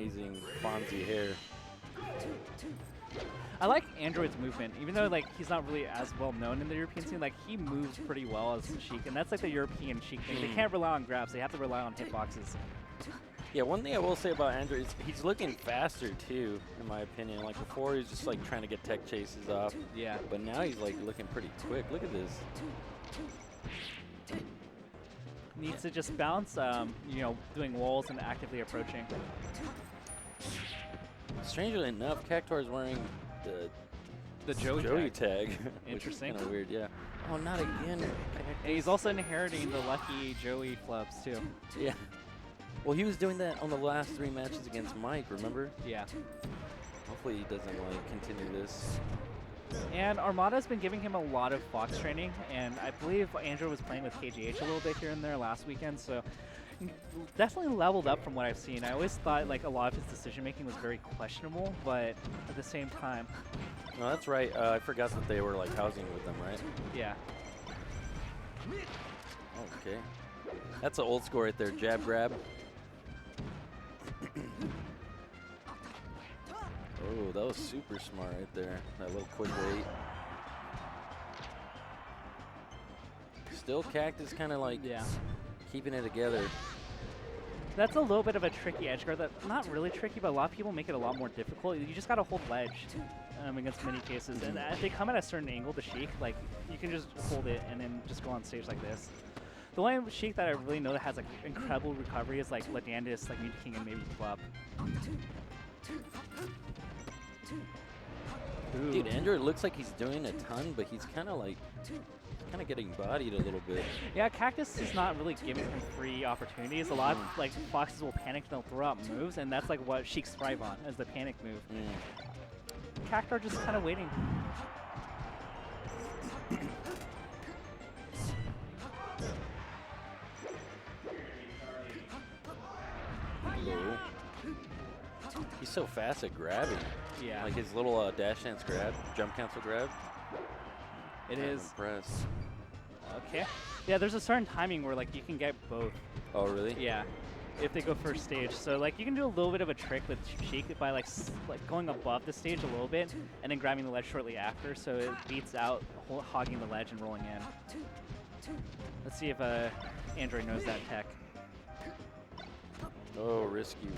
amazing Fonzie hair. I like Android's movement, even though like he's not really as well known in the European scene. Like he moves pretty well as Sheik, and that's like the European Sheik thing. They can't rely on grabs; they have to rely on hitboxes. Yeah, one thing I will say about Android is he's looking faster too, in my opinion. Like before, he was just like trying to get tech chases off. Yeah. But now he's like looking pretty quick. Look at this. Needs to just bounce, you know, doing walls and actively approaching. Strangely enough, Cactuar is wearing the Joey tag. Interesting. Kind of weird, yeah. Oh, not again. And he's also inheriting the lucky Joey flubs too. Yeah. Well, he was doing that on the last 3 matches against Mike, remember? Yeah. Hopefully he doesn't like continue this. And Armada's been giving him a lot of Fox training, and I believe Andrew was playing with KGH a little bit here and there last weekend, so definitely leveled up from what I've seen. I always thought like a lot of his decision making was very questionable, but at the same time. No, that's right. I forgot that they were like housing with them, right? Yeah. Okay. That's an old school right there. Jab, grab. Oh, that was super smart right there. That little quick wait. Still Cactus kind of like keeping it together. That's a little bit of a tricky edge guard. That's not really tricky, but a lot of people make it a lot more difficult. You just got to hold ledge against many cases. And if they come at a certain angle to Sheik, like you can just hold it and then just go on stage like this. The only Sheik that I really know that has like incredible recovery is like Ladandis, like Meat King, and maybe Club. Dude, Andrew looks like he's doing a ton, but he's kind of getting bodied a little bit. Yeah, Cactus is not really giving him free opportunities. A lot of like Foxes will panic and they'll throw out moves, and that's like what Sheiks thrive on, as the panic move. Cactuar just kind of waiting. He's so fast at grabbing. Yeah. Like his little dash dance grab, jump cancel grab. It I'm is. impressed. Okay. Yeah, there's a certain timing where like you can get both. Oh, really? Yeah. If they go first stage. So like you can do a little bit of a trick with Sheik by like going above the stage a little bit and then grabbing the ledge shortly after, so it beats out hogging the ledge and rolling in. Let's see if Android knows that tech. Oh, risky.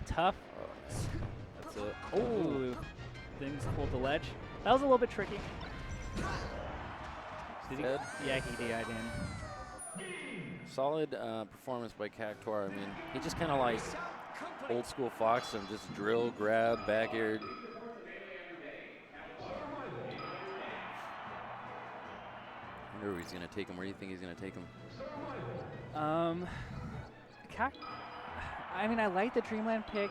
Tough. Oh, man. That's it. Oh, things pulled the ledge. That was a little bit tricky. Did he? Yeah, he DI'd in. Solid performance by Cactuar. I mean, he just kind of like old school Fox and just drill, grab, back aired. I wonder where he's going to take him. Where do you think he's going to take him? I mean, I like the Dreamland pick.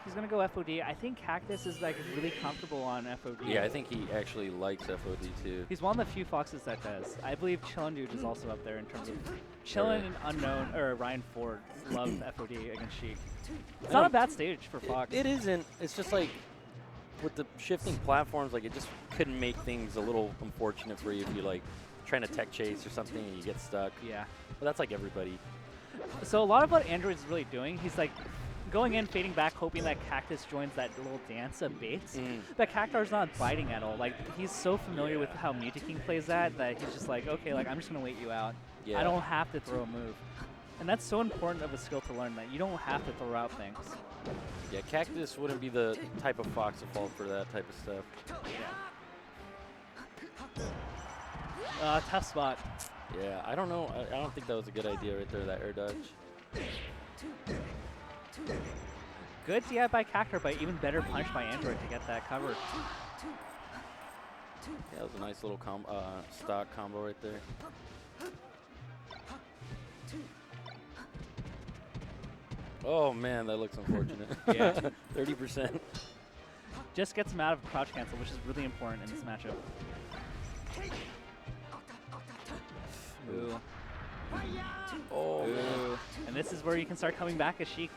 He's going to go FOD. I think Cactus is like really comfortable on FOD. Yeah, I think he actually likes FOD too. He's one of the few Foxes that does. I believe Chillin' Dude is also up there in terms of Chillin' and Unknown, or Ryan Ford love FOD against Sheik. It's not a bad stage for Fox. It isn't. It's just like with the shifting platforms, like it just could make things a little unfortunate for you if you like trying to tech chase or something and you get stuck. Yeah. But that's like everybody. So a lot of what Android's really doing, he's like going in, fading back, hoping that Cactus joins that little dance of baits. But Cactuar's not biting at all. Like he's so familiar with how Music King plays that he's just like, okay, like I'm just gonna wait you out. Yeah. I don't have to throw a move. And that's so important of a skill to learn, that you don't have to throw out things. Yeah, Cactus wouldn't be the type of Fox to fall for that type of stuff. Yeah. Tough spot. Yeah, I don't know. I don't think that was a good idea right there, that air dodge. Good DI by Cactuar, but even better punch by Android to get that cover. Yeah, that was a nice little stock combo right there. Oh man, that looks unfortunate. Yeah. 30%. Just gets him out of crouch cancel, which is really important in this matchup. Ooh. Oh, man. And this is where you can start coming back as Sheik.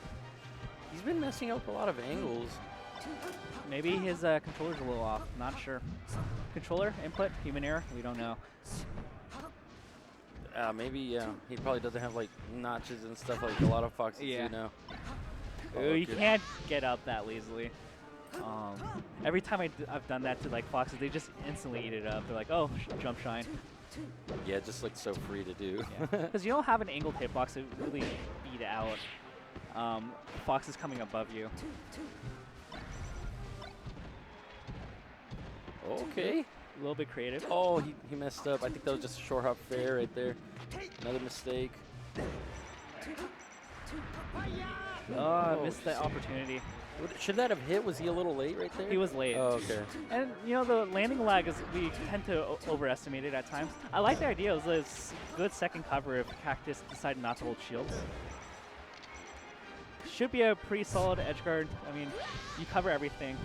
He's been messing up a lot of angles. Maybe his controller's a little off. Not sure. Controller, input, human error, we don't know. Maybe, yeah. He probably doesn't have, like, notches and stuff like a lot of Foxes do now. Ooh, you good. can't get up that lazily. Every time I've done that to like foxes, they just instantly eat it up. They're like, oh, jump shine. Yeah, just like so free to do. Because you don't have an angled hitbox to really beat out foxes coming above you. Okay. A little bit creative. Oh, he messed up. I think that was just a short hop fair right there. Another mistake. Oh, missed that opportunity. Should that have hit? Was he a little late right there? He was late. Oh, okay. And, you know, the landing lag is, we tend to overestimate it at times. I like the idea. It was a good second cover if Cactus decided not to hold shields. Should be a pretty solid edge guard. I mean, you cover everything.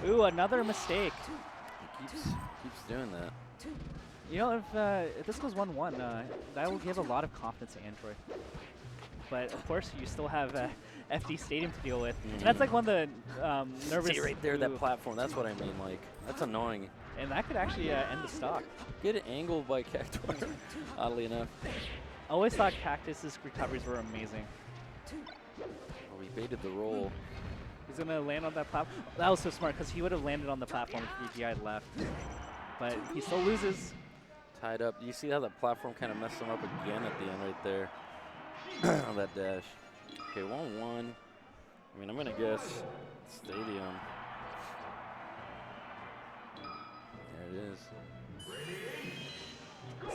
Ooh, another mistake. He keeps doing that. You know, if this goes 1-1, that will give a lot of confidence to Android. But of course, you still have FD Stadium to deal with. And that's like one of the nervous. See right there, that platform. That's what I mean. Like, that's annoying. And that could actually end the stock. Get it angled by Cactuar, oddly enough. I always thought Cactus's recoveries were amazing. Oh, he baited the roll. He's gonna land on that platform. That was so smart because he would have landed on the platform if VGI had left. But he still loses. Tied up. You see how that platform kind of messed him up again at the end right there on that dash. Okay, 1-1. I mean, I'm gonna guess Stadium. There it is.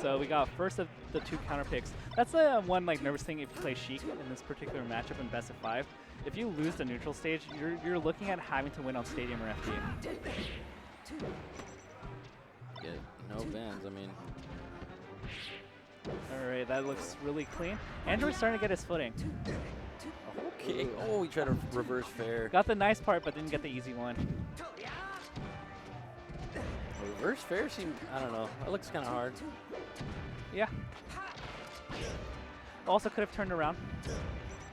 So we got first of the two counter picks. That's the one like nervous thing if you play Sheik in this particular matchup in best of 5. If you lose the neutral stage, you're looking at having to win on Stadium or FD. Yeah, no bans. I mean, all right, that looks really clean. Android's starting to get his footing. okay. Oh, he tried to reverse fair. Got the nice part, but didn't get the easy one. Reverse fair seemed, I don't know. That looks kind of hard. Yeah. Also could have turned around.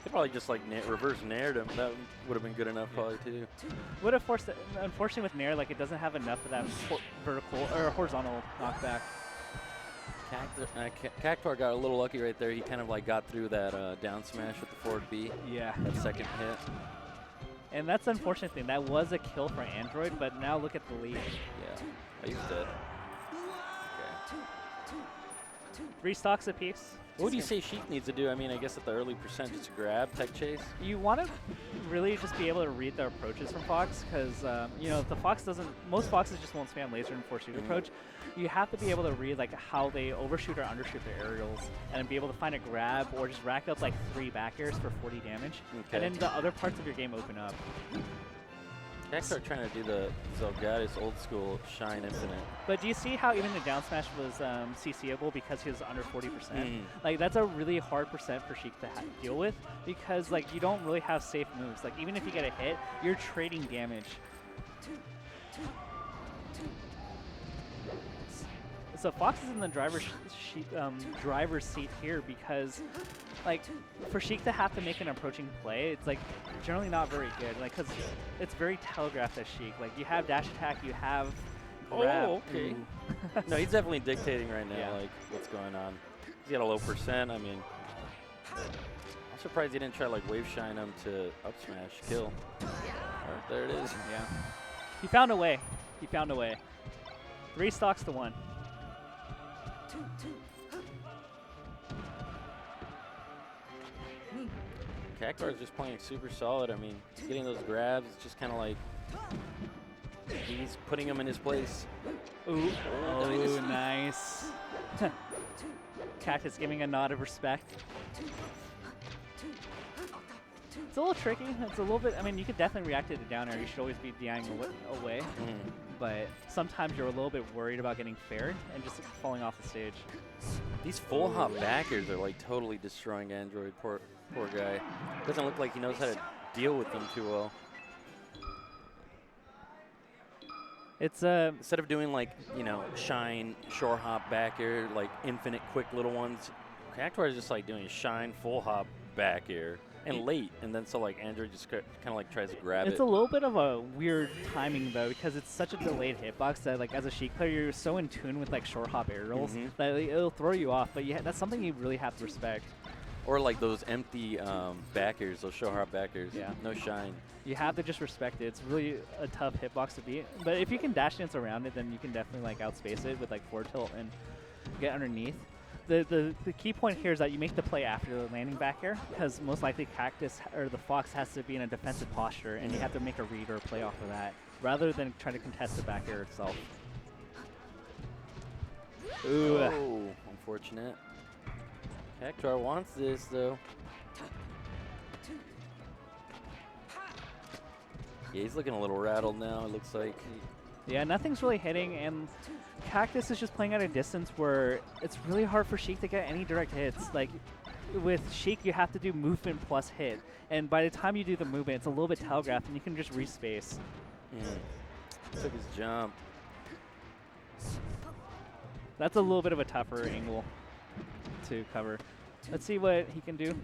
They probably just like reverse nared him. That would have been good enough, probably too. Would have forced it. Unfortunately, with Nair, like it doesn't have enough of that vertical or horizontal knockback. Cactuar got a little lucky right there. He kind of like got through that down smash with the forward B. Yeah. That second hit. And that's the unfortunate thing. That was a kill for Android, but now look at the lead. Yeah. Oh, he's dead. Okay. 3 stocks apiece. What would you say Sheik needs to do? I mean, I guess at the early percent, just grab, tech chase. You want to really just be able to read the approaches from Fox, because you know the Fox doesn't. Most Foxes just won't spam laser and force shoot approach. You have to be able to read like how they overshoot or undershoot their aerials, and be able to find a grab or just rack up like 3 back airs for 40 damage, and then the other parts of your game open up. Cactuar trying to do the Zelgadis old school Shine Infinite. But do you see how even the down smash was CCable because he was under 40%? Like that's a really hard percent for Sheik to deal with because like you don't really have safe moves. Like even if you get a hit, you're trading damage. So Fox is in the driver's seat here because, like, for Sheik to have to make an approaching play, it's like generally not very good. Like, cause it's very telegraphed as Sheik. Like, you have dash attack, you have grab. Oh, okay. No, he's definitely dictating right now, like what's going on. He's got a low percent. I mean, I'm surprised he didn't try like wave shine him to up smash kill. Right, there it is. Yeah. He found a way. He found a way. 3 stocks to 1. Cactuar is just playing super solid. I mean, he's getting those grabs. It's just kind of like he's putting him in his place. Ooh, oh, nice. Cactus giving a nod of respect. It's a little tricky. It's a little bit, I mean, you could definitely react to the down air. You should always be DIing away. But sometimes you're a little bit worried about getting fair and just falling off the stage. These full hop backers are like totally destroying Android. Poor guy. Doesn't look like he knows how to deal with them too well. It's instead of doing like, you know, shine, short hop back air, like infinite quick little ones, Cactuar is just like doing shine, full hop back air. And late, and then so like Android just kind of like tries to grab it. It's a little bit of a weird timing though, because it's such a delayed hitbox that like as a Sheik player you're so in tune with like short hop aerials that it'll throw you off. But that's something you really have to respect. Or like those empty backers, those show hop backers. Yeah. No shine. You have to just respect it. It's really a tough hitbox to beat. But if you can dash dance around it, then you can definitely like outspace it with like forward tilt and get underneath. The key point here is that you make the play after the landing back air, because most likely Cactus or the Fox has to be in a defensive posture, and you have to make a read or a play off of that, rather than try to contest the back air itself. Ooh. Oh, unfortunate. Cactuar wants this though. Yeah, he's looking a little rattled now, it looks like. Yeah, nothing's really hitting, and Cactus is just playing at a distance where it's really hard for Sheik to get any direct hits. Like, with Sheik, you have to do movement plus hit, and by the time you do the movement, it's a little bit telegraphed, and you can just respace. Took his jump. That's a little bit of a tougher angle to cover. Let's see what he can do.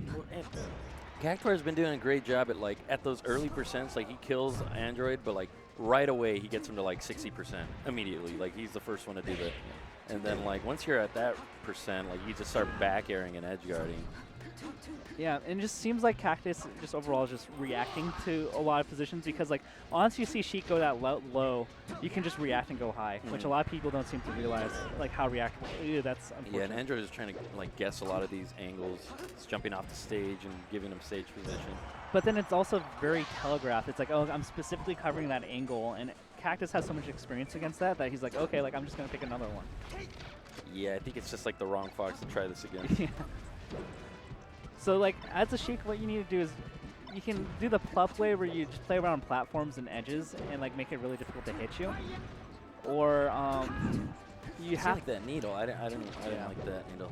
Cactuar has been doing a great job at those early percents. Like, he kills Android, but like right away he gets him to like 60% immediately. Like, he's the first one to do that. And then like once you're at that percent, like you just start back airing and edge guarding. Yeah, and it just seems like Cactus just overall is just reacting to a lot of positions, because like once you see Sheik go that low, you can just react and go high, which a lot of people don't seem to realize like how reactable. Ew, that's unfortunate. Yeah, and Android is trying to like guess a lot of these angles. He's jumping off the stage and giving him stage position. But then it's also very telegraphed. It's like, oh, I'm specifically covering that angle, and Cactus has so much experience against that he's like, okay, like I'm just gonna pick another one. Yeah, I think it's just like the wrong Fox to try this again. Yeah. So like as a Sheik, what you need to do is you can do the plup way where you just play around platforms and edges and like make it really difficult to hit you, or you have like that needle. I didn't like that needle.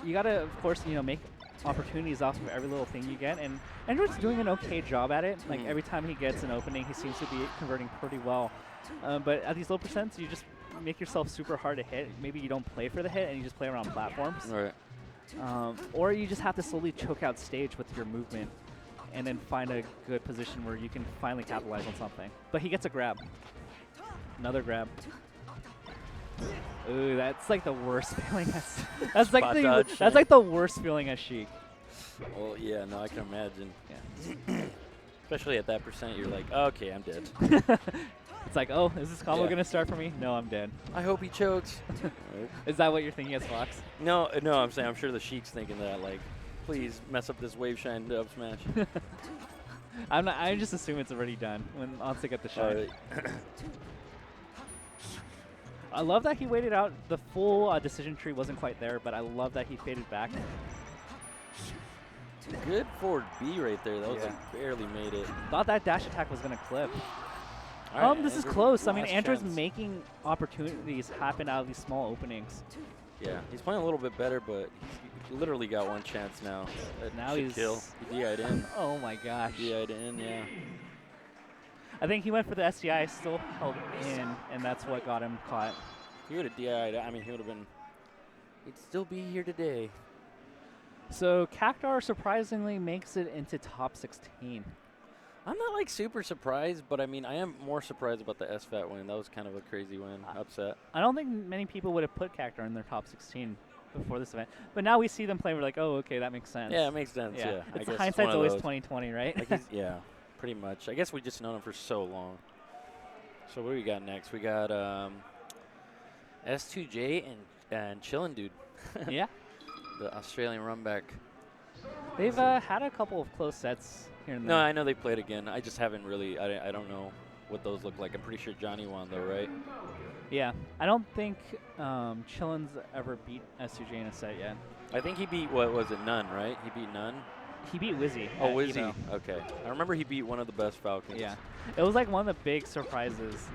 You gotta, of course, make opportunities off of every little thing you get, and Android's doing an okay job at it. Like every time he gets an opening, he seems to be converting pretty well. But at these low percents, you just make yourself super hard to hit. Maybe you don't play for the hit and you just play around platforms. Right. Or you just have to slowly choke out stage with your movement and then find a good position where you can finally capitalize on something. But he gets a grab. Another grab. Ooh, that's like the worst feeling. That's like the worst feeling as Sheik. Well, yeah, no, I can imagine. Yeah. Especially at that percent, you're like, oh, okay, I'm dead. It's like, oh, is this combo gonna start for me? No, I'm dead. I hope he chokes. Is that what you're thinking as Fox? No, I'm sure the Sheik's thinking that, like, please mess up this wave shine up smash. I just assume it's already done once they get the shine. Right. I love that he waited out. The full decision tree wasn't quite there, but I love that he faded back. Good forward B right there. That was like barely made it. Thought that dash attack was gonna clip. Right, this is close. I mean, Andrew's making opportunities happen out of these small openings. Yeah, he's playing a little bit better, but he's literally got one chance now. Now he's kill. He DI'd in. Oh my gosh. DI'd in, yeah. I think he went for the SDI, still held in, and that's what got him caught. If he would have DI'd, I mean, he would have been. He'd still be here today. So Cactuar surprisingly makes it into top 16. I'm not like super surprised, but I mean, I am more surprised about the SFAT win. That was kind of a crazy win, upset. I don't think many people would have put Cactuar in their top 16 before this event, but now we see them play. We're like, oh, okay, that makes sense. Yeah, it makes sense. Yeah, I guess hindsight's always 20/20, right? Like yeah, pretty much. I guess we just known him for so long. So what do we got next? We got S2J and Chillin' Dude. Yeah. The Australian runback. They've had a couple of close sets here and there. No, I know they played again. I just haven't really. I don't know what those look like. I'm pretty sure Johnny won though, right? Yeah, I don't think Chillin's ever beat S2J in a set yet. I think he beat, what was it, Nunn, right? He beat Nunn? He beat Wizzy. Oh, Wizzy. Okay. I remember he beat one of the best Falcons. Yeah. It was like one of the big surprises.